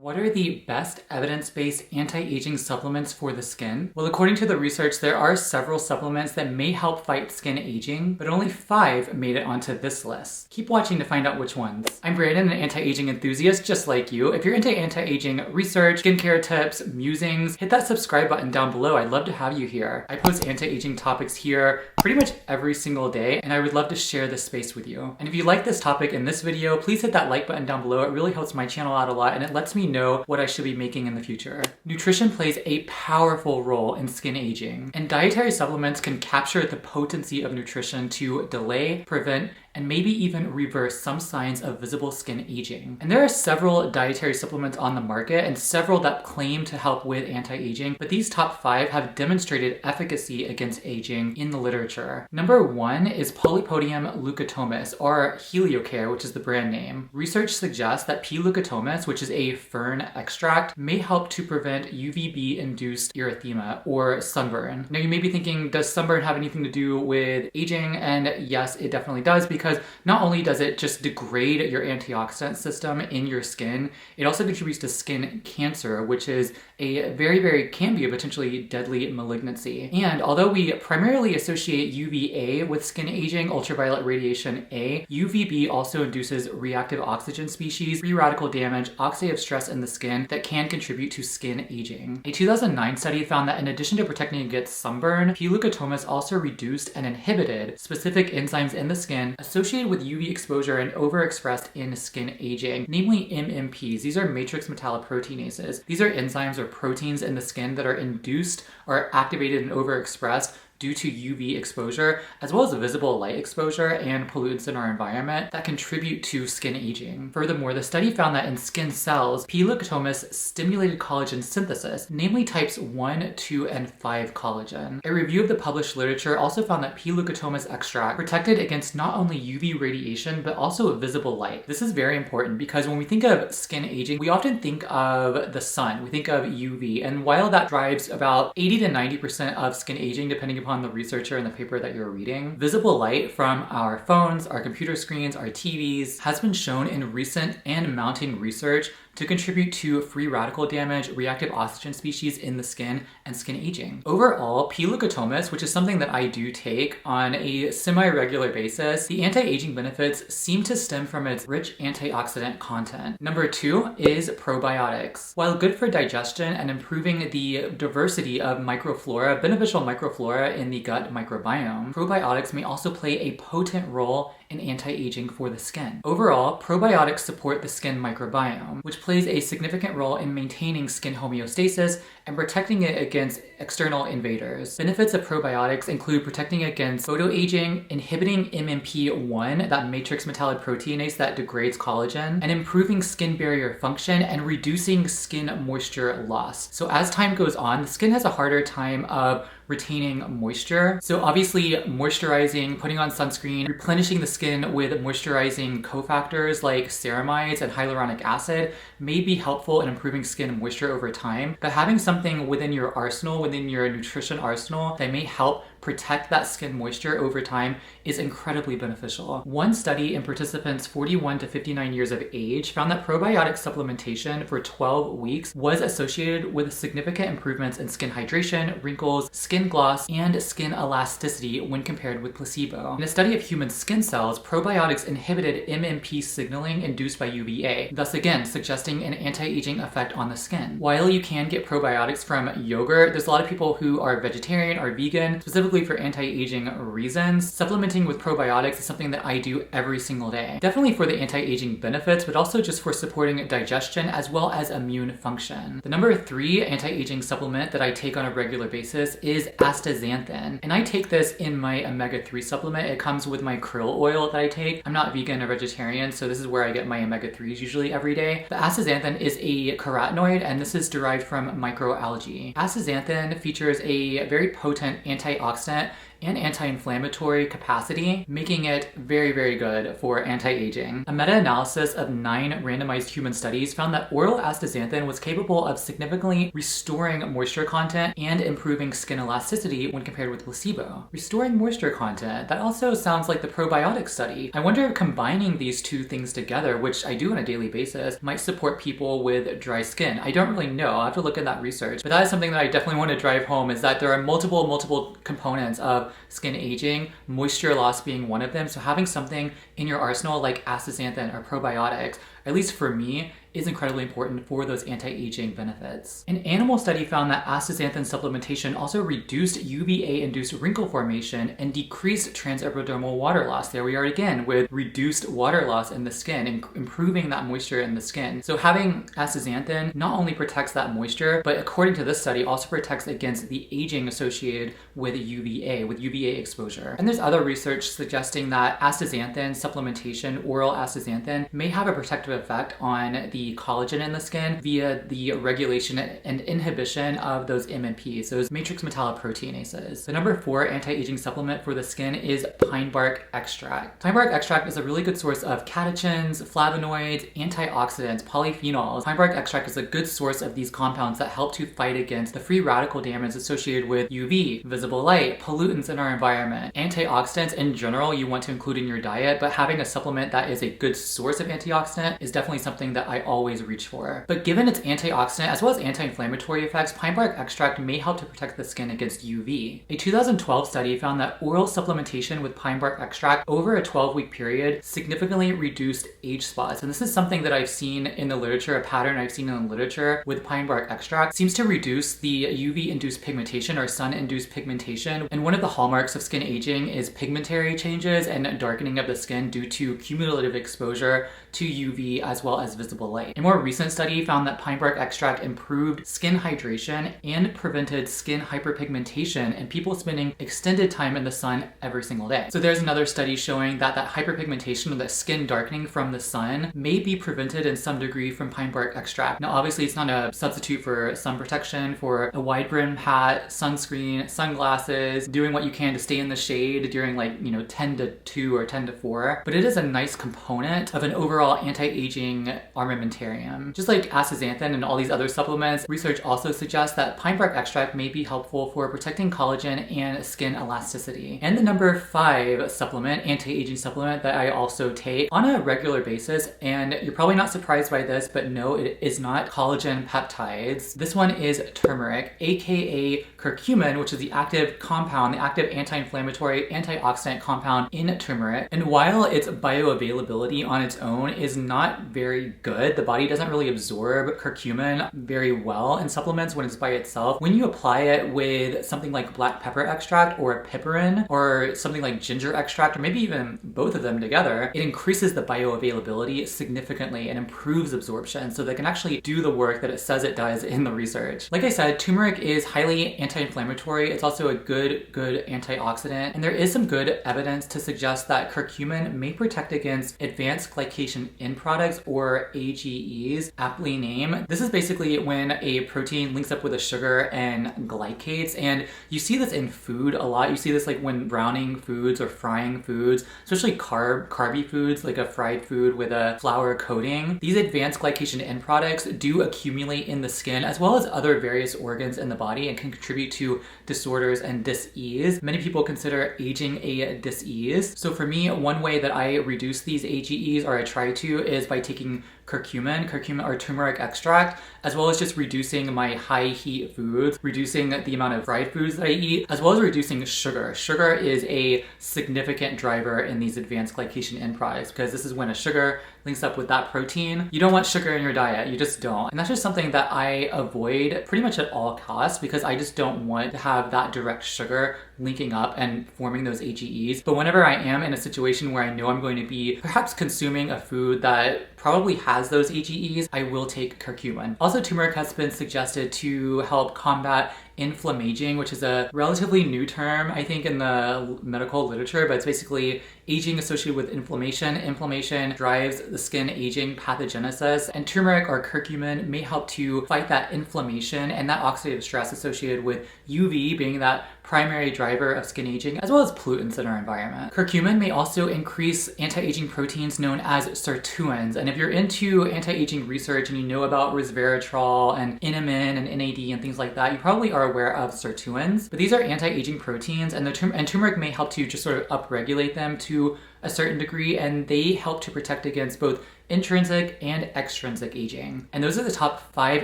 What are the best evidence-based anti-aging supplements for the skin? Well, according to the research, there are several supplements that may help fight skin aging, but only 5 made it onto this list. Keep watching to find out which ones. I'm Brandon, an anti-aging enthusiast just like you. If you're into anti-aging research, skincare tips, musings, hit that subscribe button down below. I'd love to have you here. I post anti-aging topics here pretty much every single day, and I would love to share this space with you. And if you like this topic in this video, please hit that like button down below. It really helps my channel out a lot, and it lets me know what I should be making in the future. Nutrition plays a powerful role in skin aging, and dietary supplements can capture the potency of nutrition to delay, prevent, and maybe even reverse some signs of visible skin aging. And there are several dietary supplements on the market and several that claim to help with anti-aging, but these top 5 have demonstrated efficacy against aging in the literature. Number 1 is Polypodium leucotomos, or Heliocare, which is the brand name. Research suggests that P. leucotomos, which is a fern extract, may help to prevent UVB-induced erythema or sunburn. Now you may be thinking, does sunburn have anything to do with aging? And yes, it definitely does, because not only does it just degrade your antioxidant system in your skin, it also contributes to skin cancer, which is can be a potentially deadly malignancy. And although we primarily associate UVA with skin aging, ultraviolet radiation A, UVB also induces reactive oxygen species, free radical damage, oxidative stress in the skin that can contribute to skin aging. A 2009 study found that in addition to protecting against sunburn, P. leucotomos also reduced and inhibited specific enzymes in the skin associated with UV exposure and overexpressed in skin aging, namely MMPs. These are matrix metalloproteinases. These are enzymes or proteins in the skin that are induced or activated and overexpressed due to UV exposure, as well as visible light exposure and pollutants in our environment that contribute to skin aging. Furthermore, the study found that in skin cells, P. leucotomos stimulated collagen synthesis, namely types 1, 2, and 5 collagen. A review of the published literature also found that P. leucotomos extract protected against not only UV radiation, but also visible light. This is very important because when we think of skin aging, we often think of the sun, we think of UV, and while that drives about 80 to 90% of skin aging, depending upon the researcher and the paper that you're reading, visible light from our phones, our computer screens, our TVs has been shown in recent and mounting research to contribute to free radical damage, reactive oxygen species in the skin, and skin aging. Overall, P. leucotomos, which is something that I do take on a semi-regular basis, the anti-aging benefits seem to stem from its rich antioxidant content. Number 2 is probiotics. While good for digestion and improving the diversity of microflora, beneficial microflora in the gut microbiome, probiotics may also play a potent role in anti-aging for the skin. Overall, probiotics support the skin microbiome, which plays a significant role in maintaining skin homeostasis and protecting it against external invaders. Benefits of probiotics include protecting against photoaging, inhibiting MMP1, that matrix metalloproteinase that degrades collagen, and improving skin barrier function and reducing skin moisture loss. So as time goes on, the skin has a harder time of retaining moisture. So obviously moisturizing, putting on sunscreen, replenishing the skin with moisturizing cofactors like ceramides and hyaluronic acid may be helpful in improving skin moisture over time, but having something within your arsenal, within your nutrition arsenal that may help protect that skin moisture over time is incredibly beneficial. One study in participants 41 to 59 years of age found that probiotic supplementation for 12 weeks was associated with significant improvements in skin hydration, wrinkles, skin gloss, and skin elasticity when compared with placebo. In a study of human skin cells, probiotics inhibited MMP signaling induced by UVA, thus again suggesting an anti-aging effect on the skin. While you can get probiotics from yogurt, there's a lot of people who are vegetarian or vegan, specifically for anti-aging reasons. Supplementing with probiotics is something that I do every single day. Definitely for the anti-aging benefits, but also just for supporting digestion as well as immune function. The number 3 anti-aging supplement that I take on a regular basis is Astaxanthin. And I take this in my omega-3 supplement. It comes with my krill oil that I take. I'm not vegan or vegetarian, so this is where I get my omega-3s usually every day. The Astaxanthin is a carotenoid, and this is derived from microalgae. Astaxanthin features a very potent antioxidant and anti-inflammatory capacity, making it very, very good for anti-aging. A meta-analysis of 9 randomized human studies found that oral astaxanthin was capable of significantly restoring moisture content and improving skin elasticity when compared with placebo. Restoring moisture content, that also sounds like the probiotic study. I wonder if combining these two things together, which I do on a daily basis, might support people with dry skin. I don't really know. I'll have to look at that research, but that is something that I definitely want to drive home, is that there are multiple components of skin aging, moisture loss being one of them. So having something in your arsenal like astaxanthin or probiotics, at least for me, is incredibly important for those anti-aging benefits. An animal study found that astaxanthin supplementation also reduced UVA-induced wrinkle formation and decreased transepidermal water loss. There we are again with reduced water loss in the skin and improving that moisture in the skin. So having astaxanthin not only protects that moisture, but according to this study, also protects against the aging associated with UVA exposure. And there's other research suggesting that astaxanthin supplementation, oral astaxanthin, may have a protective effect on the collagen in the skin via the regulation and inhibition of those MMPs, those matrix metalloproteinases. The number 4 anti-aging supplement for the skin is pine bark extract. Pine bark extract is a really good source of catechins, flavonoids, antioxidants, polyphenols. Pine bark extract is a good source of these compounds that help to fight against the free radical damage associated with UV, visible light, pollutants in our environment. Antioxidants in general you want to include in your diet, but having a supplement that is a good source of antioxidant is definitely something that I always reach for. But given its antioxidant as well as anti-inflammatory effects, pine bark extract may help to protect the skin against UV. A 2012 study found that oral supplementation with pine bark extract over a 12-week period significantly reduced age spots. And this is something that I've seen in the literature, a pattern I've seen in the literature with pine bark extract seems to reduce the UV-induced pigmentation or sun-induced pigmentation. And one of the hallmarks of skin aging is pigmentary changes and darkening of the skin due to cumulative exposure to UV as well as visible light. A more recent study found that pine bark extract improved skin hydration and prevented skin hyperpigmentation in people spending extended time in the sun every single day. So there's another study showing that hyperpigmentation or the skin darkening from the sun may be prevented in some degree from pine bark extract. Now obviously it's not a substitute for sun protection, for a wide brim hat, sunscreen, sunglasses, doing what you can to stay in the shade during 10 to 2 or 10 to 4, but it is a nice component of an overall anti-aging armamentarium. Just like astaxanthin and all these other supplements, research also suggests that pine bark extract may be helpful for protecting collagen and skin elasticity. And the number 5 supplement, anti-aging supplement that I also take on a regular basis, and you're probably not surprised by this, but no, it is not collagen peptides. This one is turmeric, aka curcumin, which is the active compound, the active anti-inflammatory antioxidant compound in turmeric. And while its bioavailability on its own is not very good, the body doesn't really absorb curcumin very well in supplements when it's by itself. When you apply it with something like black pepper extract or piperine or something like ginger extract, or maybe even both of them together, it increases the bioavailability significantly and improves absorption, so they can actually do the work that it says it does in the research. Like I said, turmeric is highly anti-inflammatory. It's also a good antioxidant, and there is some good evidence to suggest that curcumin may protect against advanced glycation end products, or AGEs, aptly named. This is basically when a protein links up with a sugar and glycates, and you see this in food a lot. You see this when browning foods or frying foods, especially carby foods like a fried food with a flour coating. These advanced glycation end products do accumulate in the skin as well as other various organs in the body and can contribute to disorders and dis-ease. Many people consider aging a dis-ease. So for me, one way that I reduce these AGEs, or I try to, is by taking curcumin or turmeric extract, as well as just reducing my high heat foods, reducing the amount of fried foods that I eat, as well as reducing sugar. Sugar is a significant driver in these advanced glycation end products, because this is when a sugar links up with that protein. You don't want sugar in your diet, you just don't. And that's just something that I avoid pretty much at all costs, because I just don't want to have that direct sugar linking up and forming those AGEs. But whenever I am in a situation where I know I'm going to be perhaps consuming a food that probably has those AGEs, I will take curcumin. Also, turmeric has been suggested to help combat inflammaging, which is a relatively new term, I think, in the medical literature, but it's basically aging associated with inflammation. Inflammation drives the skin aging pathogenesis, and turmeric or curcumin may help to fight that inflammation and that oxidative stress associated with UV being that primary driver of skin aging, as well as pollutants in our environment. Curcumin may also increase anti-aging proteins known as sirtuins, and if you're into anti-aging research and you know about resveratrol and inamin and NAD and things like that, you probably are aware of sirtuins. But these are anti-aging proteins, and turmeric may help to just sort of upregulate them to a certain degree, and they help to protect against both intrinsic and extrinsic aging. And those are the top 5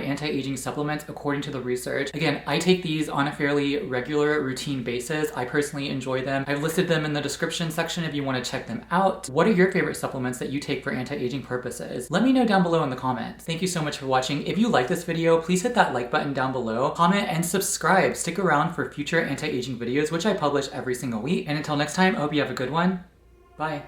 anti-aging supplements according to the research. Again, I take these on a fairly regular routine basis. I personally enjoy them. I've listed them in the description section if you want to check them out. What are your favorite supplements that you take for anti-aging purposes? Let me know down below in the comments. Thank you so much for watching. If you like this video, please hit that like button down below, comment, and subscribe. Stick around for future anti-aging videos, which I publish every single week. And until next time, I hope you have a good one. Bye.